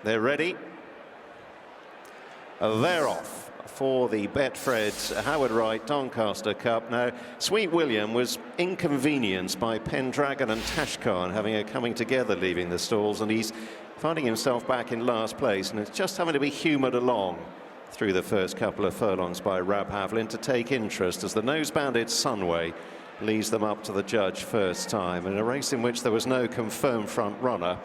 They're ready. They're off for the Betfred Howard Wright Doncaster Cup. Now, Sweet William was inconvenienced by Pendragon and Tashkhan having a coming together leaving the stalls, and he's finding himself back in last place, and it's just having to be humoured along through the first couple of furlongs by Rab Havlin to take interest as the nose-banded Sunway leads them up to the judge first time. In a race in which there was no confirmed front runner,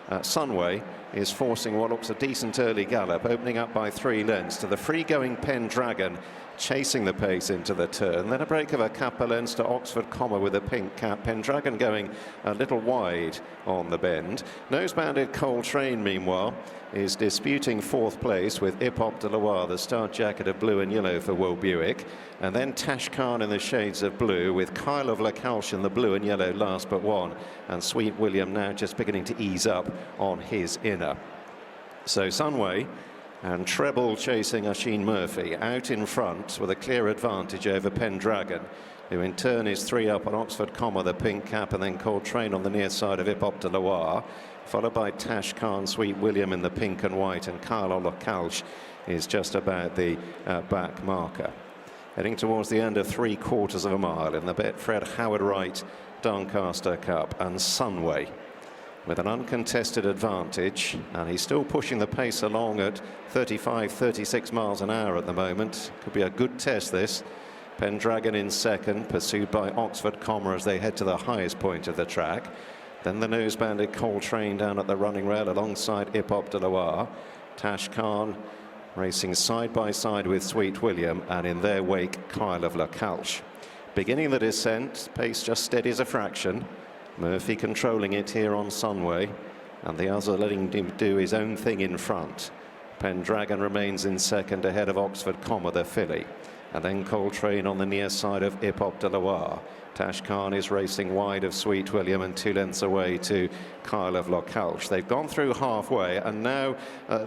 Sunway is forcing what looks a decent early gallop, opening up by 3 lengths to the free-going Pendragon, chasing the pace into the turn. Then a break of a couple of lengths to Oxford Comma with a pink cap. Pendragon going a little wide on the bend. Nose-banded Coltrane, meanwhile, is disputing 4th place with Hipop de Loire, the star jacket of blue and yellow for Will Buick. And then Tashkhan in the shades of blue, with Kyle of La Calche in the blue and yellow last but one. And Sweet William now just beginning to ease up on his inner. So Sunway and Treble chasing Oisin Murphy out in front with a clear advantage over Pendragon, who in turn is 3 up on Oxford Comma, the pink cap, and then Coltrane on the near side of Hipop de Loire, followed by Tashkhan, Sweet William in the pink and white, and Kyle of La Calche is just about the back marker. Heading towards the end of 3/4 of a mile in the Betfred Howard Wright Doncaster Cup, and Sunway with an uncontested advantage, and he's still pushing the pace along at 35-36 miles an hour at the moment. Could be a good test, this. Pendragon in second, pursued by Oxford Comma as they head to the highest point of the track. Then the nose-banded Coltrane down at the running rail alongside Hipop de Loire. Tashkhan racing side by side with Sweet William, and in their wake Kyle of La Calche. Beginning the descent, pace just steadies a fraction. Murphy controlling it here on Sunway, and the other letting him do his own thing in front. Pendragon remains in second ahead of Oxford Comma, the filly. And then Coltrane on the near side of Hipop de Loire. Tashkhan is racing wide of Sweet William and 2 lengths away to Kyle of La Calche. They've gone through halfway, and now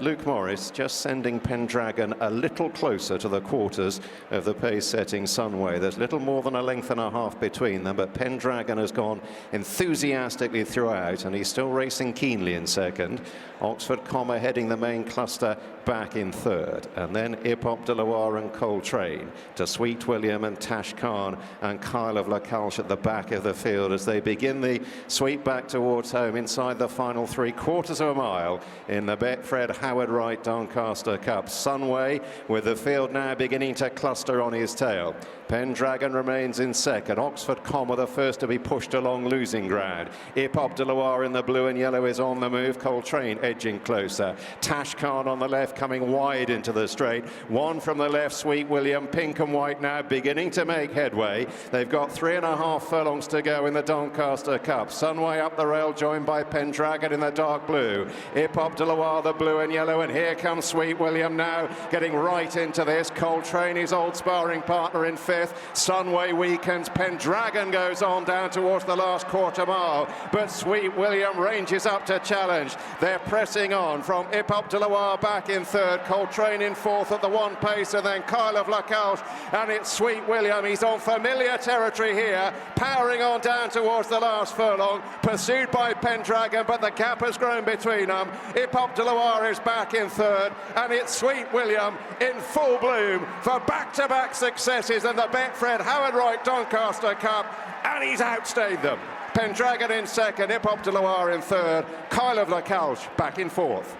Luke Morris just sending Pendragon a little closer to the quarters of the pace-setting Sunway. There's little more than a length and a half between them, but Pendragon has gone enthusiastically throughout, and he's still racing keenly in second. Oxford Comma heading the main cluster back in third, and then Hipop de Loire and Coltrane to Sweet William and Tashkhan and Kyle of La Calche at the back of the field as they begin the sweep back towards home inside the final 3/4 of a mile in the Betfred Howard Wright Doncaster Cup. Sunway with the field now beginning to cluster on his tail. Pendragon remains in second. Oxford Comma the first to be pushed along losing ground. Hipop de Loire in the blue and yellow is on the move. Coltrane edging closer. Tashkhan on the left coming wide into the straight. One from the left, Sweet William, pink and white now beginning to make headway. They've got 3.5 furlongs to go in the Doncaster Cup. Sunway up the rail joined by Pendragon in the dark blue. Hipop de Loire the blue and yellow, and here comes Sweet William now getting right into this. Coltrane, his old sparring partner, in fifth. Sunway weakens. Pendragon goes on down towards the last quarter mile, but Sweet William ranges up to challenge. They're pressing on from Hipop de Loire back in third, Coltrane in fourth at the one pace, and then Kyle of La Calche, and it's Sweet William. He's on familiar territory here, powering on down towards the last furlong, pursued by Pendragon, but the gap has grown between them. Hipop de Loire is back in third, and it's Sweet William in full bloom for back-to-back successes in the Betfred Howard Wright Doncaster Cup, and he's outstayed them. Pendragon in second, Hipop de Loire in third, Kyle of La Calche back in fourth.